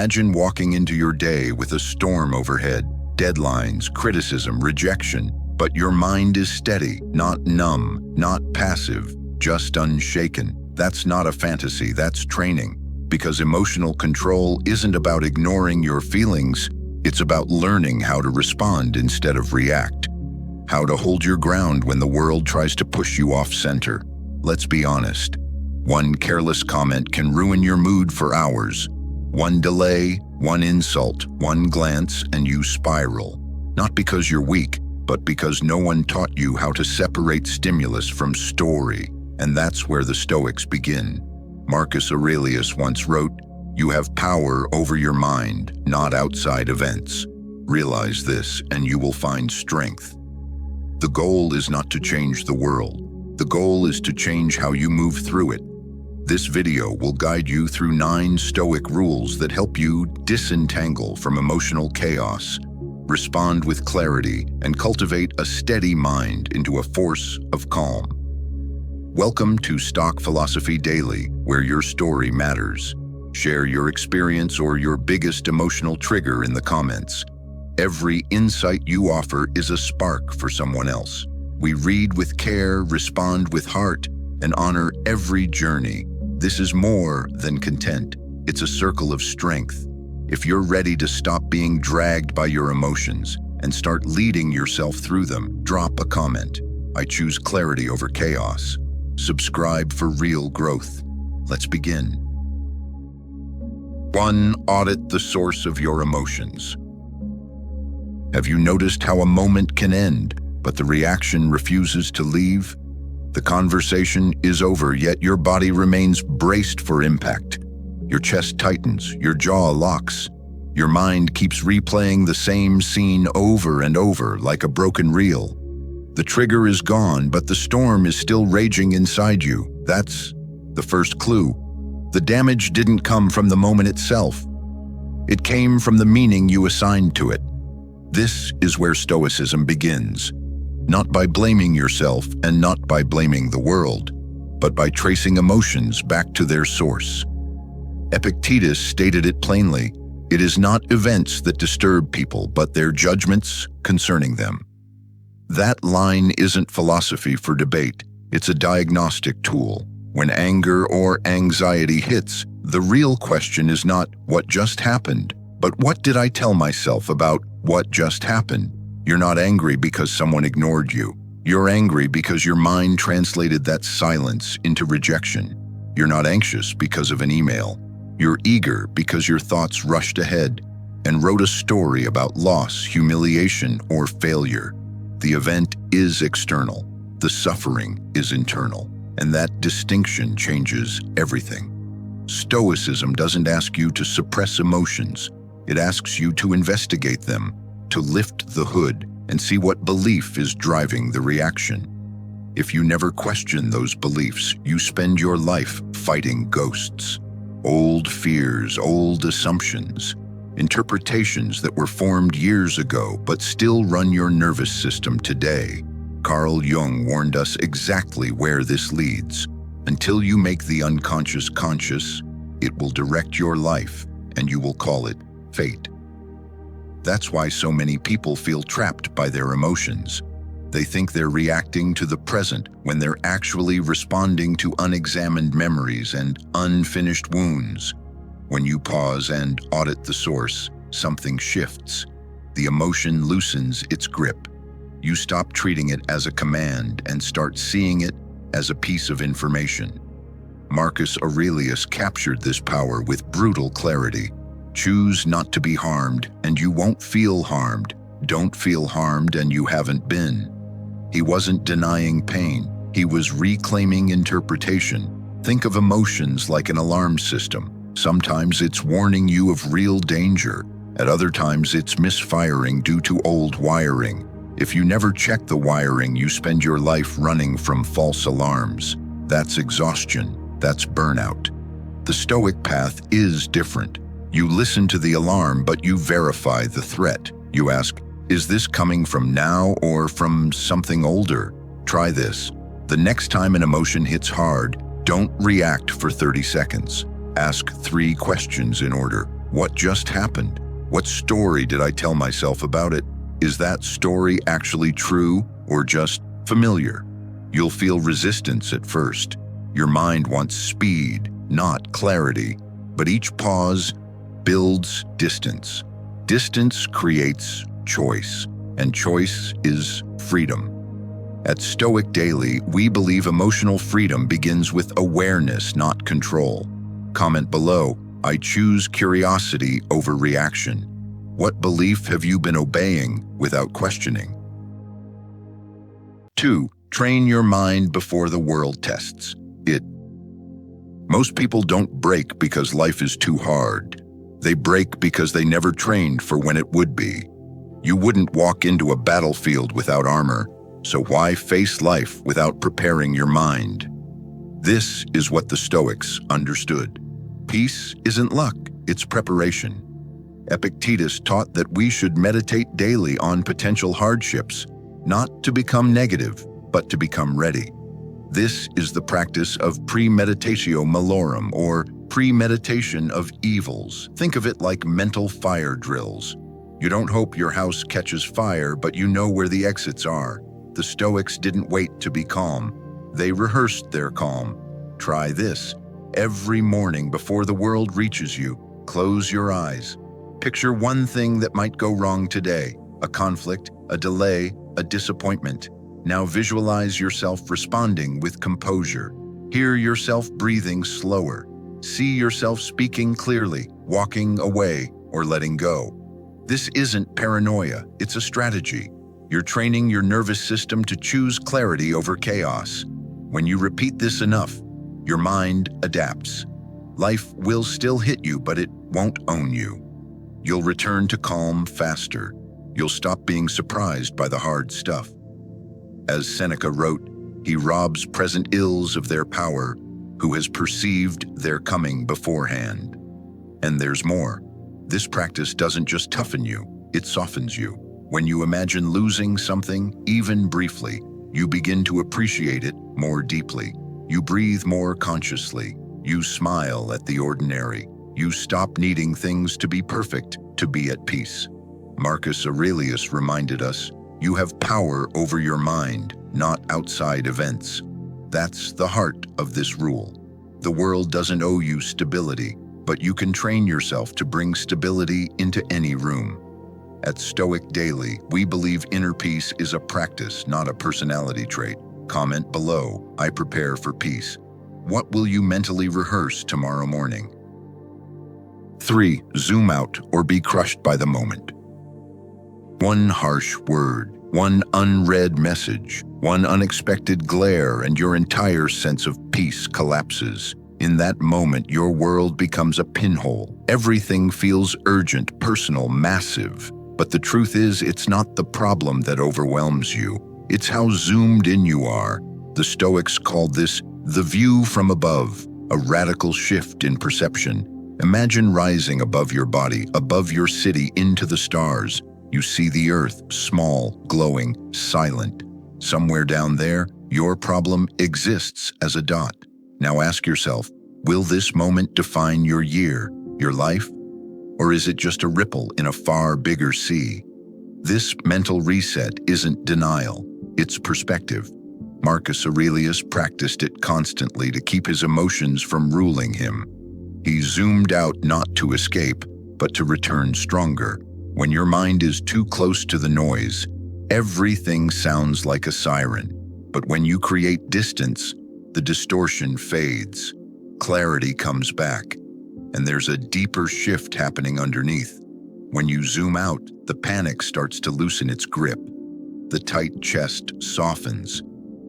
Imagine walking into your day with a storm overhead, deadlines, criticism, rejection, but your mind is steady, not numb, not passive, just unshaken. That's not a fantasy, that's training. Because emotional control isn't about ignoring your feelings, it's about learning how to respond instead of react. How to hold your ground when the world tries to push you off center. Let's be honest. One careless comment can ruin your mood for hours. One delay, one insult, one glance, and you spiral. Not because you're weak, but because no one taught you how to separate stimulus from story. And that's where the Stoics begin. Marcus Aurelius once wrote, "You have power over your mind, not outside events. Realize this, and you will find strength." The goal is not to change the world. The goal is to change how you move through it. This video will guide you through 9 Stoic rules that help you disentangle from emotional chaos, respond with clarity, and cultivate a steady mind into a force of calm. Welcome to Stoic Philosophy Daily, where your story matters. Share your experience or your biggest emotional trigger in the comments. Every insight you offer is a spark for someone else. We read with care, respond with heart, and honor every journey. This is more than content. It's a circle of strength. If you're ready to stop being dragged by your emotions and start leading yourself through them, drop a comment. I choose clarity over chaos. Subscribe for real growth. Let's begin. 1. Audit the source of your emotions. Have you noticed how a moment can end, but the reaction refuses to leave? The conversation is over, yet your body remains braced for impact. Your chest tightens, your jaw locks. Your mind keeps replaying the same scene over and over like a broken reel. The trigger is gone, but the storm is still raging inside you. That's the first clue. The damage didn't come from the moment itself. It came from the meaning you assigned to it. This is where Stoicism begins. Not by blaming yourself and not by blaming the world, but by tracing emotions back to their source. Epictetus stated it plainly, "It is not events that disturb people, but their judgments concerning them." That line isn't philosophy for debate, it's a diagnostic tool. When anger or anxiety hits, the real question is not what just happened, but what did I tell myself about what just happened? You're not angry because someone ignored you. You're angry because your mind translated that silence into rejection. You're not anxious because of an email. You're eager because your thoughts rushed ahead and wrote a story about loss, humiliation, or failure. The event is external. The suffering is internal. And that distinction changes everything. Stoicism doesn't ask you to suppress emotions. It asks you to investigate them, to lift the hood and see what belief is driving the reaction. If you never question those beliefs, you spend your life fighting ghosts. Old fears, old assumptions, interpretations that were formed years ago but still run your nervous system today. Carl Jung warned us exactly where this leads. Until you make the unconscious conscious, it will direct your life, and you will call it fate. That's why so many people feel trapped by their emotions. They think they're reacting to the present when they're actually responding to unexamined memories and unfinished wounds. When you pause and audit the source, something shifts. The emotion loosens its grip. You stop treating it as a command and start seeing it as a piece of information. Marcus Aurelius captured this power with brutal clarity. Choose not to be harmed, and you won't feel harmed. Don't feel harmed, and you haven't been. He wasn't denying pain. He was reclaiming interpretation. Think of emotions like an alarm system. Sometimes it's warning you of real danger. At other times, it's misfiring due to old wiring. If you never check the wiring, you spend your life running from false alarms. That's exhaustion. That's burnout. The Stoic path is different. You listen to the alarm, but you verify the threat. You ask, is this coming from now or from something older? Try this. The next time an emotion hits hard, don't react for 30 seconds. Ask 3 questions in order. What just happened? What story did I tell myself about it? Is that story actually true or just familiar? You'll feel resistance at first. Your mind wants speed, not clarity. But each pause builds distance. Distance creates choice, and choice is freedom. At Stoic Daily, we believe emotional freedom begins with awareness, not control. Comment below, I choose curiosity over reaction. What belief have you been obeying without questioning? 2. Train your mind before the world tests it. Most people don't break because life is too hard. They break because they never trained for when it would be. You wouldn't walk into a battlefield without armor, so why face life without preparing your mind? This is what the Stoics understood. Peace isn't luck, it's preparation. Epictetus taught that we should meditate daily on potential hardships, not to become negative, but to become ready. This is the practice of premeditatio malorum, or premeditation of evils. Think of it like mental fire drills. You don't hope your house catches fire, but you know where the exits are. The Stoics didn't wait to be calm. They rehearsed their calm. Try this. Every morning before the world reaches you, close your eyes. Picture one thing that might go wrong today, a conflict, a delay, a disappointment. Now visualize yourself responding with composure. Hear yourself breathing slower. See yourself speaking clearly, walking away, or letting go. This isn't paranoia, it's a strategy. You're training your nervous system to choose clarity over chaos. When you repeat this enough, your mind adapts. Life will still hit you, but it won't own you. You'll return to calm faster. You'll stop being surprised by the hard stuff. As Seneca wrote, he robs present ills of their power, who has perceived their coming beforehand. And there's more. This practice doesn't just toughen you, it softens you. When you imagine losing something, even briefly, you begin to appreciate it more deeply. You breathe more consciously. You smile at the ordinary. You stop needing things to be perfect to be at peace. Marcus Aurelius reminded us, you have power over your mind, not outside events. That's the heart of this rule. The world doesn't owe you stability, but you can train yourself to bring stability into any room. At Stoic Daily, we believe inner peace is a practice, not a personality trait. Comment below, I prepare for peace. What will you mentally rehearse tomorrow morning? 3. Zoom out or be crushed by the moment. One harsh word, one unread message, one unexpected glare, and your entire sense of peace collapses. In that moment, your world becomes a pinhole. Everything feels urgent, personal, massive. But the truth is, it's not the problem that overwhelms you. It's how zoomed in you are. The Stoics called this the view from above, a radical shift in perception. Imagine rising above your body, above your city, into the stars. You see the earth, small, glowing, silent. Somewhere down there, your problem exists as a dot. Now ask yourself, will this moment define your year, your life? Or is it just a ripple in a far bigger sea? This mental reset isn't denial, it's perspective. Marcus Aurelius practiced it constantly to keep his emotions from ruling him. He zoomed out not to escape, but to return stronger. When your mind is too close to the noise, everything sounds like a siren. But when you create distance, the distortion fades. Clarity comes back, and there's a deeper shift happening underneath. When you zoom out, the panic starts to loosen its grip. The tight chest softens.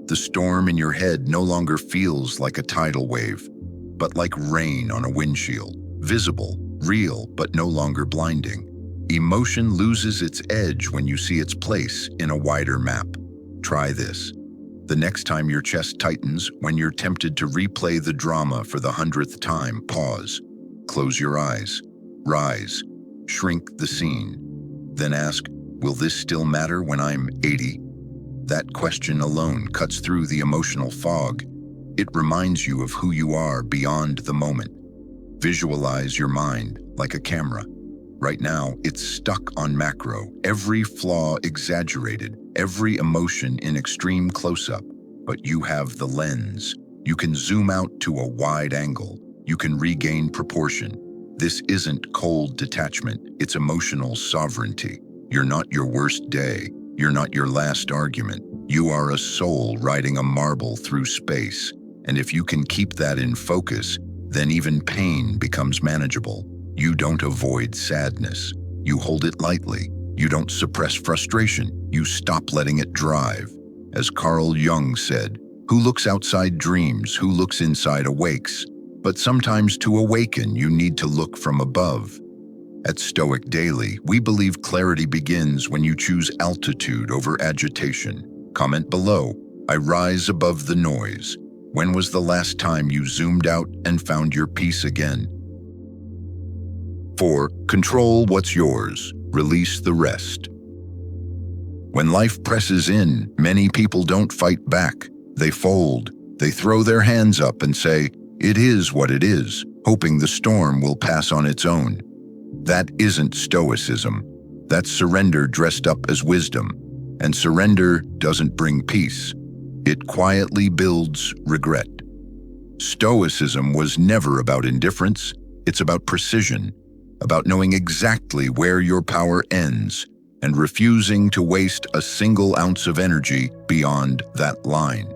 The storm in your head no longer feels like a tidal wave, but like rain on a windshield. Visible, real, but no longer blinding. Emotion loses its edge when you see its place in a wider map. Try this. The next time your chest tightens, when you're tempted to replay the drama for the 100th time, pause. Close your eyes. Rise. Shrink the scene. Then ask, will this still matter when I'm 80? That question alone cuts through the emotional fog. It reminds you of who you are beyond the moment. Visualize your mind like a camera. Right now, it's stuck on macro, every flaw exaggerated, every emotion in extreme close-up. But you have the lens. You can zoom out to a wide angle. You can regain proportion. This isn't cold detachment, it's emotional sovereignty. You're not your worst day. You're not your last argument. You are a soul riding a marble through space. And if you can keep that in focus, then even pain becomes manageable. You don't avoid sadness. You hold it lightly. You don't suppress frustration. You stop letting it drive. As Carl Jung said, who looks outside dreams, who looks inside awakes. But sometimes to awaken, you need to look from above. At Stoic Daily, we believe clarity begins when you choose altitude over agitation. Comment below, I rise above the noise. When was the last time you zoomed out and found your peace again? 4. Control what's yours. Release the rest. When life presses in, many people don't fight back. They fold. They throw their hands up and say, "It is what it is," hoping the storm will pass on its own. That isn't stoicism. That's surrender dressed up as wisdom. And surrender doesn't bring peace. It quietly builds regret. Stoicism was never about indifference. It's about precision, about knowing exactly where your power ends and refusing to waste a single ounce of energy beyond that line.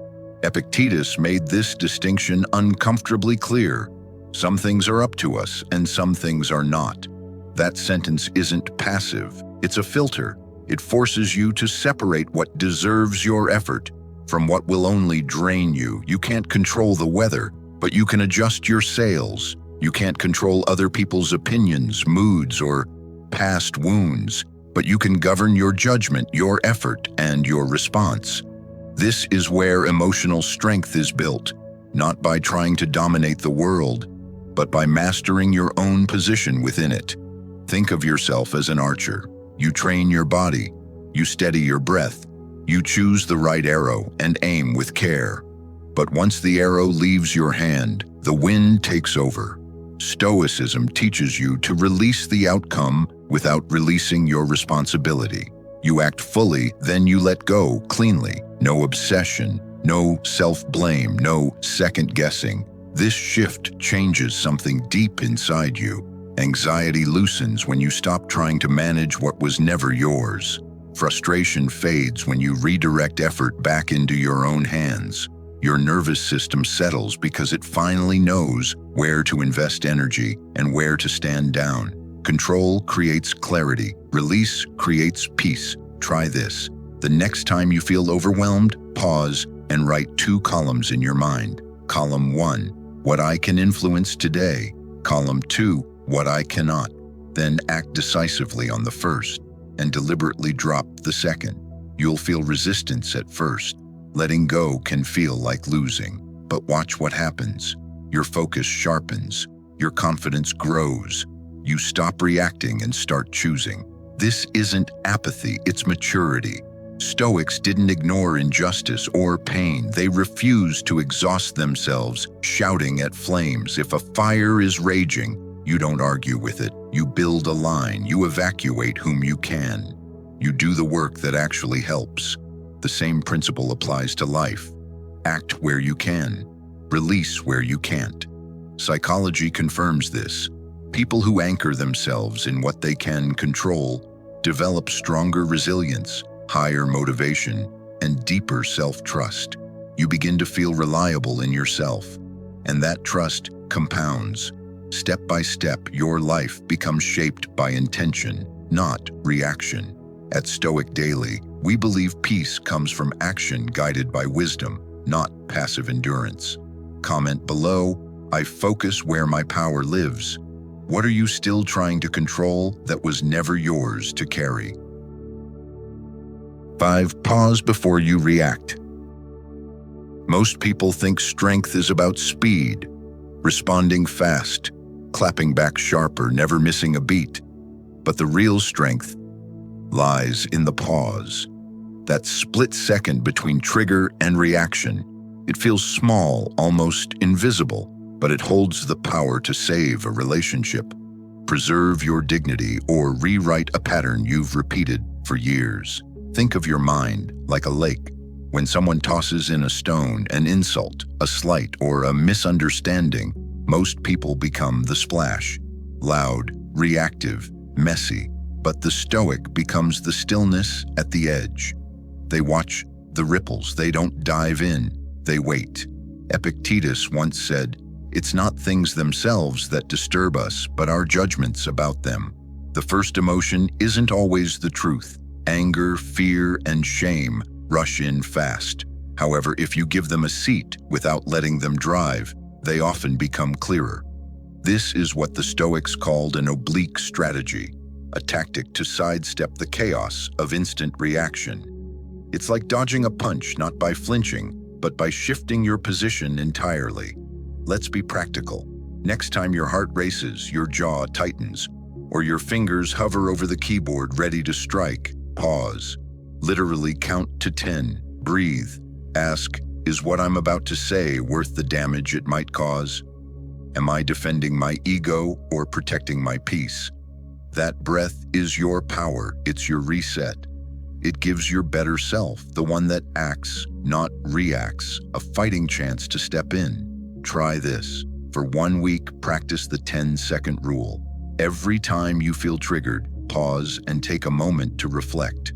Epictetus made this distinction uncomfortably clear. Some things are up to us and some things are not. That sentence isn't passive, it's a filter. It forces you to separate what deserves your effort from what will only drain you. You can't control the weather, but you can adjust your sails. You can't control other people's opinions, moods, or past wounds, but you can govern your judgment, your effort, and your response. This is where emotional strength is built, not by trying to dominate the world, but by mastering your own position within it. Think of yourself as an archer. You train your body, you steady your breath, you choose the right arrow and aim with care. But once the arrow leaves your hand, the wind takes over. Stoicism teaches you to release the outcome without releasing your responsibility. You act fully, then you let go cleanly. No obsession, no self-blame, no second-guessing. This shift changes something deep inside you. Anxiety loosens when you stop trying to manage what was never yours. Frustration fades when you redirect effort back into your own hands. Your nervous system settles because it finally knows where to invest energy and where to stand down. Control creates clarity. Release creates peace. Try this. The next time you feel overwhelmed, pause and write 2 columns in your mind. Column 1, what I can influence today. Column 2, what I cannot. Then act decisively on the first and deliberately drop the second. You'll feel resistance at first. Letting go can feel like losing, but watch what happens. Your focus sharpens. Your confidence grows. You stop reacting and start choosing. This isn't apathy, it's maturity. Stoics didn't ignore injustice or pain. They refused to exhaust themselves shouting at flames. If a fire is raging, you don't argue with it. You build a line. You evacuate whom you can. You do the work that actually helps. The same principle applies to life. Act where you can. Release where you can't. Psychology confirms this. People who anchor themselves in what they can control develop stronger resilience, higher motivation, and deeper self-trust. You begin to feel reliable in yourself, and that trust compounds. Step by step, your life becomes shaped by intention, not reaction. At Stoic Daily, we believe peace comes from action guided by wisdom, not passive endurance. Comment below, I focus where my power lives. What are you still trying to control that was never yours to carry? 5. Pause before you react. Most people think strength is about speed, responding fast, clapping back sharper, never missing a beat. But the real strength lies in the pause. That split second between trigger and reaction. It feels small, almost invisible, but it holds the power to save a relationship, preserve your dignity, or rewrite a pattern you've repeated for years. Think of your mind like a lake. When someone tosses in a stone, an insult, a slight, or a misunderstanding, most people become the splash. Loud, reactive, messy. But the Stoic becomes the stillness at the edge. They watch the ripples. They don't dive in. They wait. Epictetus once said, "It's not things themselves that disturb us, but our judgments about them." The first emotion isn't always the truth. Anger, fear, and shame rush in fast. However, if you give them a seat without letting them drive, they often become clearer. This is what the Stoics called an oblique strategy, a tactic to sidestep the chaos of instant reaction. It's like dodging a punch, not by flinching, but by shifting your position entirely. Let's be practical. Next time your heart races, your jaw tightens, or your fingers hover over the keyboard ready to strike, pause. Literally count to 10. Breathe. Ask, is what I'm about to say worth the damage it might cause? Am I defending my ego or protecting my peace? That breath is your power. It's your reset. It gives your better self, the one that acts, not reacts, a fighting chance to step in. Try this. For 1 week, practice the 10-second rule. Every time you feel triggered, pause and take a moment to reflect.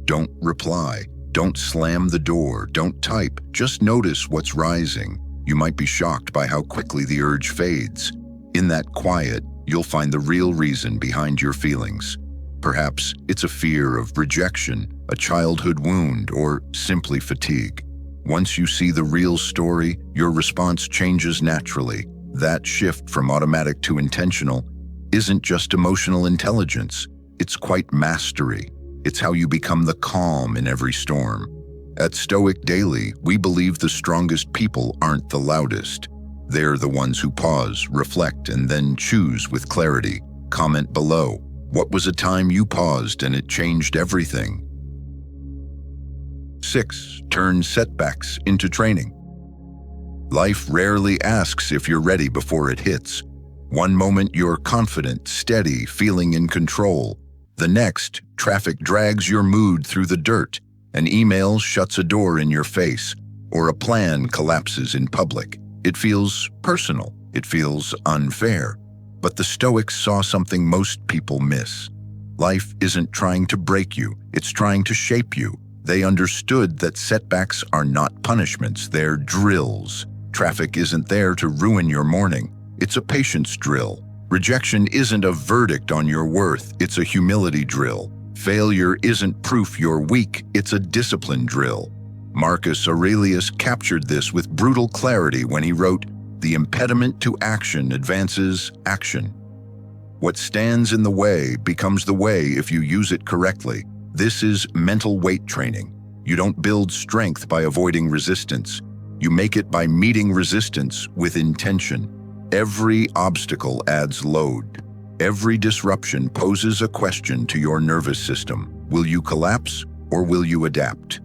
Don't reply. Don't slam the door. Don't type. Just notice what's rising. You might be shocked by how quickly the urge fades. In that quiet, you'll find the real reason behind your feelings. Perhaps it's a fear of rejection, a childhood wound, or simply fatigue. Once you see the real story, your response changes naturally. That shift from automatic to intentional isn't just emotional intelligence. It's quite mastery. It's how you become the calm in every storm. At Stoic Daily, we believe the strongest people aren't the loudest. They're the ones who pause, reflect, and then choose with clarity. Comment below. What was a time you paused and it changed everything? 6. Turn setbacks into training. Life rarely asks if you're ready before it hits. One moment you're confident, steady, feeling in control. The next, traffic drags your mood through the dirt. An email shuts a door in your face, or a plan collapses in public. It feels personal. It feels unfair. But the Stoics saw something most people miss. Life isn't trying to break you. It's trying to shape you. They understood that setbacks are not punishments. They're drills. Traffic isn't there to ruin your morning. It's a patience drill. Rejection isn't a verdict on your worth. It's a humility drill. Failure isn't proof you're weak. It's a discipline drill. Marcus Aurelius captured this with brutal clarity when he wrote, "The impediment to action advances action. What stands in the way becomes the way if you use it correctly." This is mental weight training. You don't build strength by avoiding resistance. You make it by meeting resistance with intention. Every obstacle adds load. Every disruption poses a question to your nervous system. Will you collapse or will you adapt?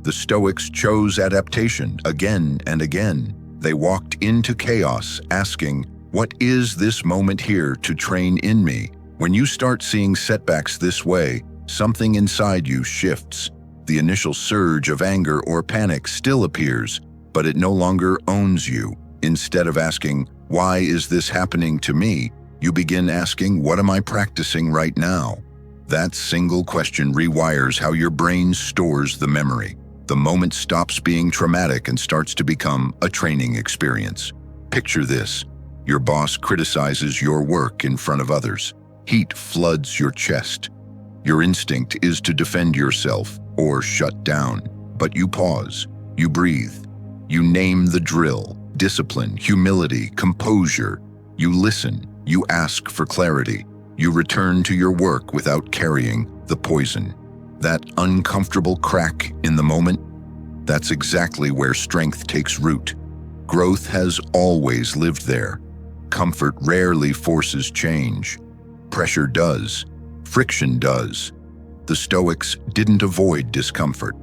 The Stoics chose adaptation again and again. They walked into chaos asking, "What is this moment here to train in me?" When you start seeing setbacks this way, something inside you shifts. The initial surge of anger or panic still appears, but it no longer owns you. Instead of asking, "Why is this happening to me?" you begin asking, "What am I practicing right now?" That single question rewires how your brain stores the memory. The moment stops being traumatic and starts to become a training experience. Picture this. Your boss criticizes your work in front of others. Heat floods your chest. Your instinct is to defend yourself or shut down. But you pause. You breathe. You name the drill. Discipline, humility, composure. You listen. You ask for clarity. You return to your work without carrying the poison. That uncomfortable crack in the moment, that's exactly where strength takes root. Growth has always lived there. Comfort rarely forces change. Pressure does. Friction does. The Stoics didn't avoid discomfort.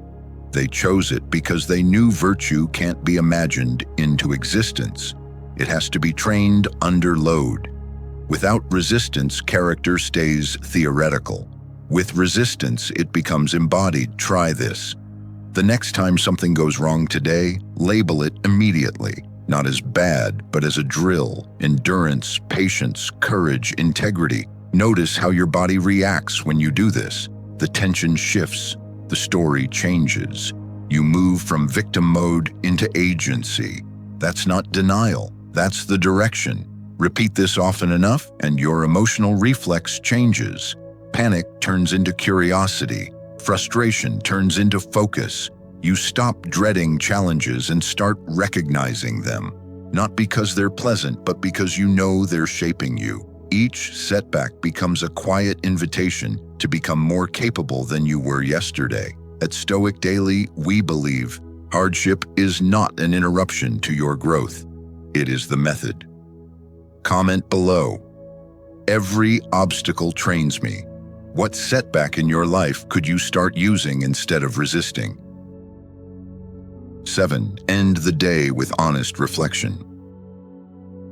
They chose it because they knew virtue can't be imagined into existence. It has to be trained under load. Without resistance, character stays theoretical. With resistance, it becomes embodied. Try this. The next time something goes wrong today, label it immediately. Not as bad, but as a drill. Endurance, patience, courage, integrity. Notice how your body reacts when you do this. The tension shifts. The story changes. You move from victim mode into agency. That's not denial. That's the direction. Repeat this often enough, and your emotional reflex changes. Panic turns into curiosity. Frustration turns into focus. You stop dreading challenges and start recognizing them. Not because they're pleasant, but because you know they're shaping you. Each setback becomes a quiet invitation to become more capable than you were yesterday. At Stoic Daily, we believe hardship is not an interruption to your growth. It is the method. Comment below. Every obstacle trains me. What setback in your life could you start using instead of resisting? 7. End the day with honest reflection.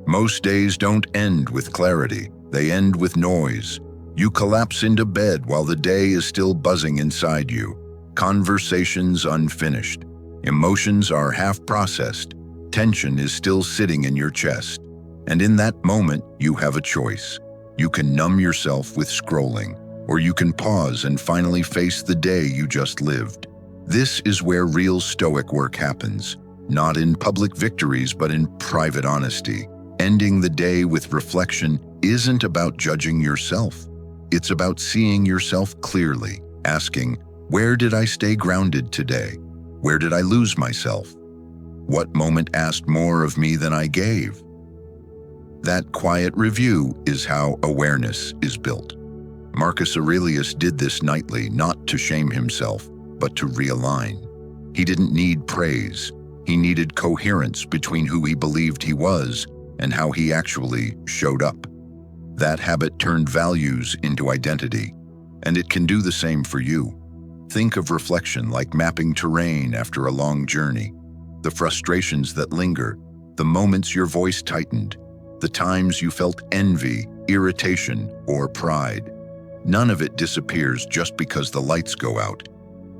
Most days don't end with clarity. They end with noise. You collapse into bed while the day is still buzzing inside you. Conversations unfinished. Emotions are half processed. Tension is still sitting in your chest. And in that moment, you have a choice. You can numb yourself with scrolling, or you can pause and finally face the day you just lived. This is where real Stoic work happens, not in public victories, but in private honesty. Ending the day with reflection isn't about judging yourself. It's about seeing yourself clearly, asking, where did I stay grounded today? Where did I lose myself? What moment asked more of me than I gave? That quiet review is how awareness is built. Marcus Aurelius did this nightly, not to shame himself, but to realign. He didn't need praise. He needed coherence between who he believed he was and how he actually showed up. That habit turned values into identity, and it can do the same for you. Think of reflection like mapping terrain after a long journey. The frustrations that linger, the moments your voice tightened, the times you felt envy, irritation, or pride. None of it disappears just because the lights go out.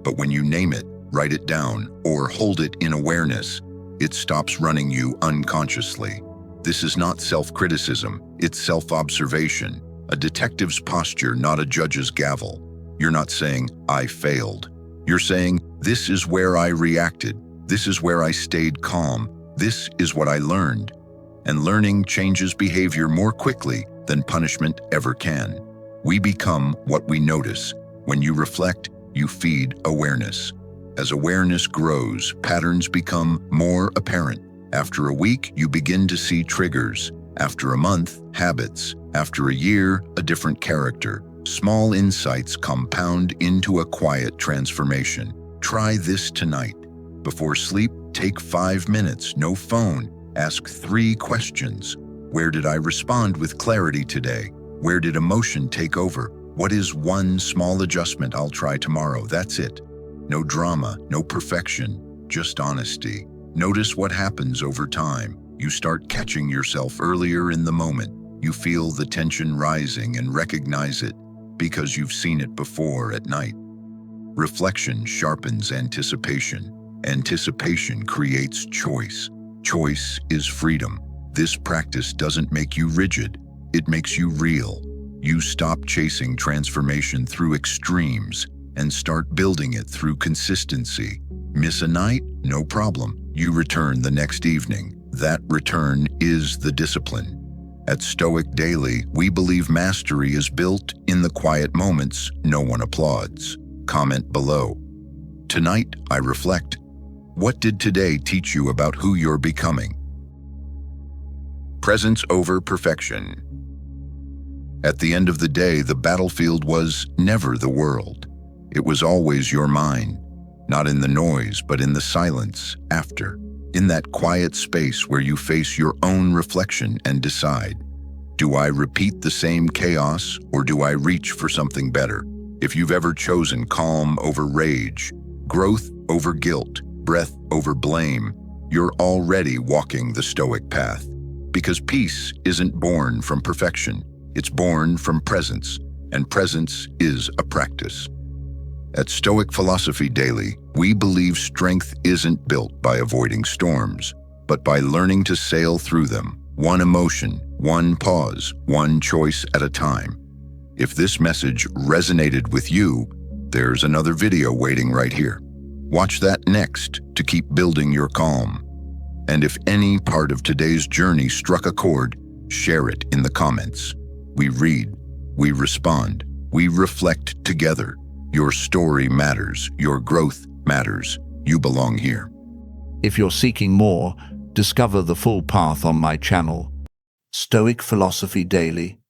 But when you name it, write it down, or hold it in awareness, it stops running you unconsciously. This is not self-criticism, it's self-observation, a detective's posture, not a judge's gavel. You're not saying, I failed. You're saying, this is where I reacted. This is where I stayed calm. This is what I learned. And learning changes behavior more quickly than punishment ever can. We become what we notice. When you reflect, you feed awareness. As awareness grows, patterns become more apparent. After a week, you begin to see triggers. After a month, habits. After a year, a different character. Small insights compound into a quiet transformation. Try this tonight. Before sleep, take 5 minutes, no phone. Ask 3 questions. Where did I respond with clarity today? Where did emotion take over? What is one small adjustment I'll try tomorrow? That's it. No drama, no perfection, just honesty. Notice what happens over time. You start catching yourself earlier in the moment. You feel the tension rising and recognize it because you've seen it before at night. Reflection sharpens anticipation. Anticipation creates choice. Choice is freedom. This practice doesn't make you rigid. It makes you real. You stop chasing transformation through extremes and start building it through consistency. Miss a night? No problem. You return the next evening. That return is the discipline. At Stoic Daily, we believe mastery is built in the quiet moments no one applauds. Comment below. Tonight, I reflect. What did today teach you about who you're becoming? Presence over perfection. At the end of the day, the battlefield was never the world. It was always your mind, not in the noise, but in the silence after. In that quiet space where you face your own reflection and decide, do I repeat the same chaos or do I reach for something better? If you've ever chosen calm over rage, growth over guilt, breath over blame, you're already walking the Stoic path. Because peace isn't born from perfection, it's born from presence, and presence is a practice. At Stoic Philosophy Daily, we believe strength isn't built by avoiding storms, but by learning to sail through them, one emotion, one pause, one choice at a time. If this message resonated with you, there's another video waiting right here. Watch that next to keep building your calm. And if any part of today's journey struck a chord, share it in the comments. We read, we respond, we reflect together. Your story matters, your growth matters. You belong here. If you're seeking more, discover the full path on my channel, Stoic Philosophy Daily.